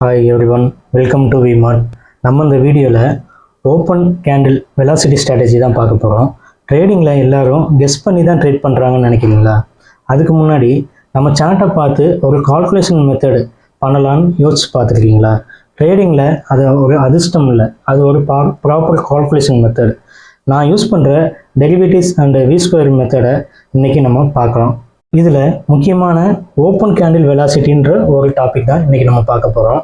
Hi everyone, welcome to VMart. நம்ம இந்த வீடியோவில் ஓப்பன் கேண்டில் வெலாசிட்டி ஸ்ட்ராட்டஜி தான் பார்க்க போகிறோம். ட்ரேடிங்கில் எல்லாரும் கெஸ் பண்ணி தான் ட்ரேட் பண்ணுறாங்கன்னு நினைக்கிறீங்களா? அதுக்கு முன்னாடி நம்ம சார்ட்டை பார்த்து ஒரு கால்குலேஷன் மெத்தடு பண்ணலான்னு யோசிச்சு பார்த்துருக்கீங்களா? ட்ரேடிங்கில் அது ஒரு அதிர்ஷ்டம் இல்லை, அது ஒரு ப்ராப்பர் கால்குலேஷன் மெத்தட். நான் யூஸ் பண்ணுற டெரிவேட்டிவ்ஸ் அண்ட் வி ஸ்கொயர் மெத்தடை இன்றைக்கி நம்ம பார்க்குறோம். இதில் முக்கியமான ஓப்பன் கேண்டில் வெலாசிட்டின்ற ஒரு டாபிக் தான் இன்றைக்கி நம்ம பார்க்க போகிறோம்.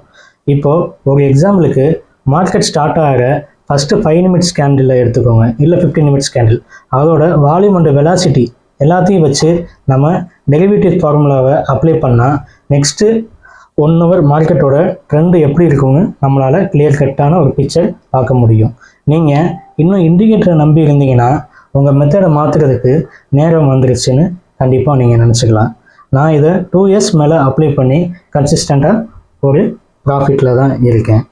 இப்போது ஒரு எக்ஸாம்பிளுக்கு மார்க்கெட் ஸ்டார்ட் ஆகிற ஃபஸ்ட்டு 5 நிமிட்ஸ் கேண்டிலில் எடுத்துக்கோங்க, இல்லை 15 நிமிட்ஸ் கேண்டில். அதோட வால்யூம் அண்ட் வெலாசிட்டி எல்லாத்தையும் வச்சு நம்ம டெரிவேட்டிவ் ஃபார்முலாவை அப்ளை பண்ணால் நெக்ஸ்ட்டு 1 ஹவர் மார்க்கெட்டோட ட்ரெண்டு எப்படி இருக்குன்னு நம்மளால் கிளியர் கட்டான ஒரு பிக்சர் பார்க்க முடியும். நீங்கள் இன்னும் இண்டிகேட்டரை நம்பி இருந்தீங்கன்னா உங்கள் மெத்தடை மாற்றுறதுக்கு நேரம் வந்துருச்சுன்னு கண்டிப்பாக நீங்கள் நினச்சிக்கலாம். நான் இதை 2 இயர்ஸ் மேலே அப்ளை பண்ணி கன்சிஸ்டண்ட்டாக ஒரு ப்ராஃபிட்டில் தான் இருக்கேன்.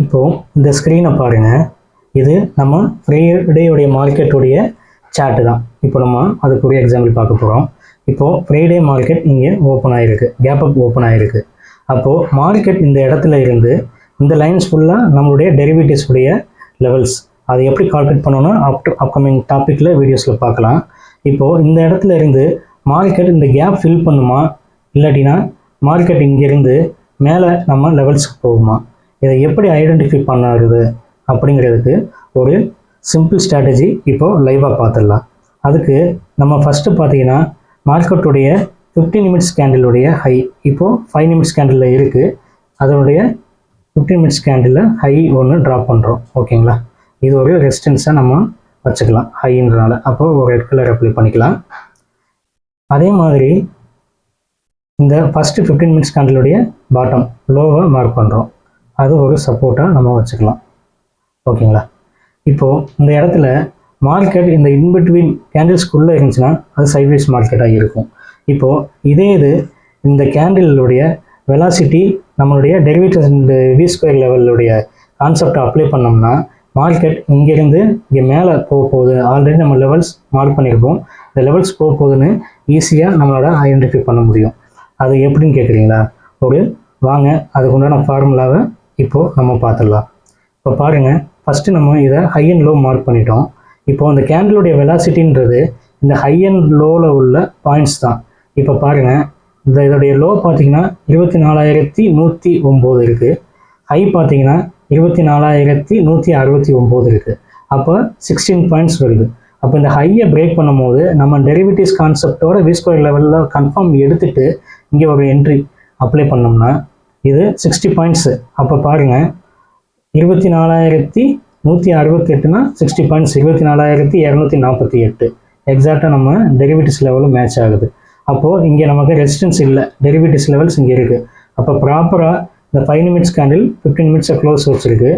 இப்போது இந்த ஸ்க்ரீனை பாருங்கள், இது நம்ம ஃப்ரைடேயோடைய மார்க்கெட்டுடைய சார்ட்டு தான். இப்போ நம்ம அதுக்குரிய எக்ஸாம்பிள் பார்க்க போகிறோம். இப்போது ஃப்ரைடே மார்க்கெட் இங்கே ஓப்பன் ஆகிருக்கு, கேப் அப் ஓப்பன் ஆகிருக்கு. அப்போது மார்க்கெட் இந்த இடத்துல இருந்து இந்த லைன்ஸ் ஃபுல்லாக நம்மளுடைய டெரிவேட்டிவ்ஸ் உடைய லெவல்ஸ், அதை எப்படி கால்குலேட் பண்ணணும்னா அப்கமிங் டாப்பிக்கில் வீடியோஸில் பார்க்கலாம். இப்போது இந்த இடத்துல இருந்து மார்க்கெட் இந்த கேப் ஃபில் பண்ணுமா, இல்லாட்டினா மார்க்கெட் இங்கேருந்து மேலே நம்ம லெவல்ஸுக்கு போகுமா, இதை எப்படி ஐடென்டிஃபை பண்ணுறது அப்படிங்கிறதுக்கு ஒரு சிம்பிள் ஸ்ட்ராட்டஜி இப்போது லைவாக பார்த்துடலாம். அதுக்கு நம்ம ஃபஸ்ட்டு பார்த்தீங்கன்னா மார்க்கெட்டுடைய 15 நிமிட்ஸ் கேண்டிலுடைய ஹை இப்போது 5 நிமிட்ஸ் கேண்டிலில் இருக்குது. அதனுடைய 15 நிமிட்ஸ் கேண்டிலில் ஹை ஒன்று ட்ராப் பண்ணுறோம். ஓகேங்களா, இது ஒரு ரெசிஸ்டன்ஸாக நம்ம வச்சுக்கலாம் ஹைன்றனால. அப்போது ஒரு ரெட் கலர் அப்ளை பண்ணிக்கலாம். அதே மாதிரி இந்த ஃபஸ்ட்டு 15 மினிட்ஸ் கேண்டிலுடைய பாட்டம் லோவை மார்க் பண்ணுறோம், அது ஒரு சப்போர்ட்டாக நம்ம வச்சுக்கலாம். ஓகேங்களா, இப்போது இந்த இடத்துல மார்க்கெட் இந்த இன்பிட்வீன் கேண்டில்ஸ்குள்ளே இருந்துச்சுன்னா அது சைட்வேஸ் மார்க்கெட்டாக இருக்கும். இப்போது இதே இது இந்த கேண்டிலுடைய வெலாசிட்டி நம்மளுடைய டெரிவேட்டிவ்ஸ் இந்த வி ஸ்கொயர் லெவலுடைய கான்செப்டை அப்ளை பண்ணோம்னா மார்க்கெட் இங்கேருந்து இங்கே மேலே போக போகுது. ஆல்ரெடி நம்ம லெவல்ஸ் மார்க் பண்ணியிருப்போம், இந்த லெவல்ஸ் போக போகுதுன்னு ஈஸியாக நம்மளோட ஐடென்டிஃபை பண்ண முடியும். அது எப்படின்னு கேட்குறீங்களா? வாங்க அதுக்கு உண்டான ஃபார்முலாவை இப்போது நம்ம பார்த்துடலாம். இப்போ பாருங்கள், ஃபஸ்ட்டு நம்ம இதை ஹை அண்ட் லோ மார்க் பண்ணிட்டோம். இப்போது அந்த கேண்டிலுடைய வெலாசிட்டின்றது இந்த ஹை அண்ட் லோவில் உள்ள பாயிண்ட்ஸ் தான். இப்போ பாருங்கள், இதோடைய லோ பார்த்தீங்கன்னா 24,109 இருக்குது, ஹை பார்த்தீங்கன்னா 24,169 இருக்குது. அப்போ 16 பாயிண்ட்ஸ் வருது. அப்போ இந்த ஹையை பிரேக் பண்ணும்போது நம்ம டெரிவேட்டிவ்ஸ் கான்செப்டோட வி ஸ்கொயர் லெவலில் கன்ஃபார்ம் எடுத்துகிட்டு இங்கே ஒரு என்ட்ரி அப்ளை பண்ணோம்னா இது 60 பாயிண்ட்ஸு. அப்போ பாருங்கள், 24,168னா 60 பாயிண்ட்ஸ் 24,248 எக்ஸாக்டாக நம்ம டெரிவேட்டிவ்ஸ் லெவலில் மேட்ச் ஆகுது. அப்போது இங்கே நமக்கு ரெசிஸ்டன்ஸ் இல்லை, டெரிவேட்டிவ்ஸ் லெவல்ஸ் இங்கே இருக்குது. அப்போ ப்ராப்பராக இந்த 5 நிமிட்ஸ் கேண்டில் 15 மினிட்ஸை க்ளோஸ் வச்சுருக்கு.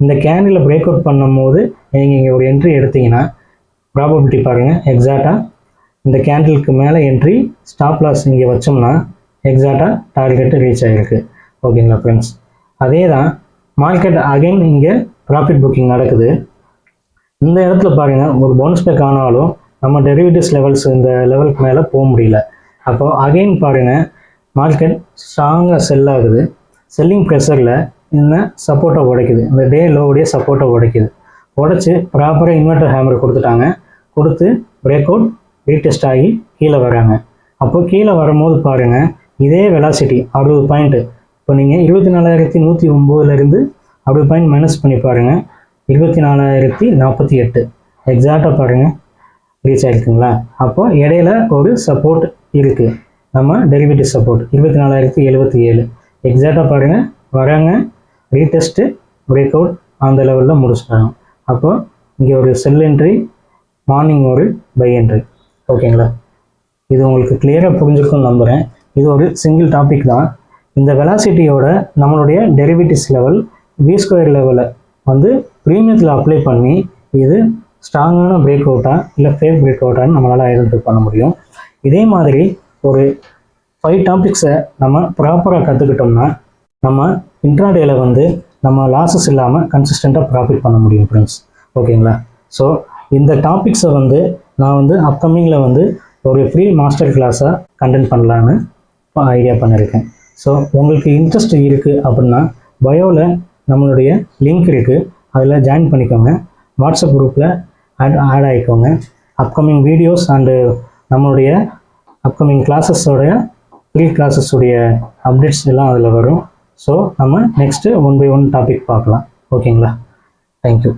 இந்த கேண்டிலை பிரேக் அவுட் பண்ணும் போது நீங்கள் இங்கே ஒரு என்ட்ரி எடுத்தீங்கன்னா ப்ராபபிலிட்டி பாருங்கள், எக்ஸாக்டாக இந்த கேண்டிலுக்கு மேலே என்ட்ரி ஸ்டாப் லாஸ் இங்கே வச்சோம்னா எக்ஸாக்டாக டார்கெட்டு ரீச் ஆகிருக்கு. ஓகேங்களா ஃப்ரெண்ட்ஸ், அதே தான் மார்க்கெட் அகைன் இங்கே ப்ராஃபிட் புக்கிங் நடக்குது. இந்த இடத்துல பாருங்கள், ஒரு பவுன்ஸ் பேக் ஆனாலும் நம்ம டெரிவேட்டிவ்ஸ் லெவல்ஸ் இந்த லெவலுக்கு மேலே போக முடியல. அப்போது அகைன் பாருங்கள், மார்க்கெட் ஸ்ட்ராங்காக செல் ஆகுது. செல்லிங் ப்ரெஷரில் இந்த சப்போர்ட்டை உடைக்குது, இந்த டே லோவுடைய சப்போர்ட்டை உடைச்சி ப்ராப்பராக இன்வெர்டர் ஹேமர் கொடுத்துட்டாங்க. கொடுத்து பிரேக் அவுட் ரீடெஸ்ட் ஆகி கீழே வராங்க. அப்போது கீழே வரும்போது பாருங்கள், இதே வெலாசிட்டி 60 பாயிண்ட்டு. இப்போ நீங்கள் 24,109லேருந்து 60 பாயிண்ட் மைனஸ் பண்ணி பாருங்கள், 24,048 எக்ஸாக்டாக பாருங்கள் ரீச் ஆகிருக்குங்களா? அப்போ இடையில ஒரு சப்போர்ட் இருக்குது, நம்ம டெரிவேட்டிவ் சப்போர்ட் 24,077 எக்ஸாக்டாக பாருங்கள் வராங்க, ரீடெஸ்ட்டு பிரேக் அவுட் அந்த லெவலில் முடிச்சிட்டாங்க. அப்போது இங்கே ஒரு செல் என்ட்ரி, மார்னிங் ஒரு பை என்ட்ரி. ஓகேங்களா, இது உங்களுக்கு கிளியராக புரிஞ்சுக்கணும்னு நம்புகிறேன். இது ஒரு சிங்கிள் டாபிக் தான். இந்த வெலாசிட்டியோட நம்மளுடைய டெரிவேட்டிவ்ஸ் லெவல் வி ஸ்கொயர் லெவலை வந்து ப்ரீமியத்தில் அப்ளை பண்ணி இது ஸ்ட்ராங்கான பிரேக் அவுட்டாக இல்லை ஃபேக் பிரேக் அவுட்டான்னு நம்மளால் ஐடென்டிஃபை பண்ண முடியும். இதே மாதிரி ஒரு 5 டாபிக்ஸை நம்ம ப்ராப்பராக கற்றுக்கிட்டோம்னா நம்ம இன்ட்ராடேயில் வந்து நம்ம லாஸஸ் இல்லாமல் கன்சிஸ்டண்ட்டாக ப்ராஃபிட் பண்ண முடியும் ஃப்ரெண்ட்ஸ். ஓகேங்களா, ஸோ இந்த டாபிக்ஸை வந்து நான் வந்து அப்கமிங்கில் வந்து ஒரு ஃப்ரீ மாஸ்டர் கிளாஸாக கண்டெக்ட் பண்ணலான்னு ஐடியா பண்ணியிருக்கேன். ஸோ உங்களுக்கு இன்ட்ரெஸ்ட் இருக்குது அப்படின்னா பயோவில் நம்மளுடைய லிங்க் இருக்குது, அதில் ஜாயின் பண்ணிக்கோங்க. வாட்ஸ்அப் குரூப்பில் ஆட் ஆகிக்கோங்க. அப்கமிங் வீடியோஸ் அண்டு நம்மளுடைய அப்கமிங் கிளாஸஸோடைய ப்ரீ கிளாஸஸுடைய அப்டேட்ஸ் எல்லாம் அதில் வரும். ஸோ நம்ம நெக்ஸ்ட்டு 1 by 1 டாபிக் பார்க்கலாம். ஓகேங்களா? தேங்க்யூ.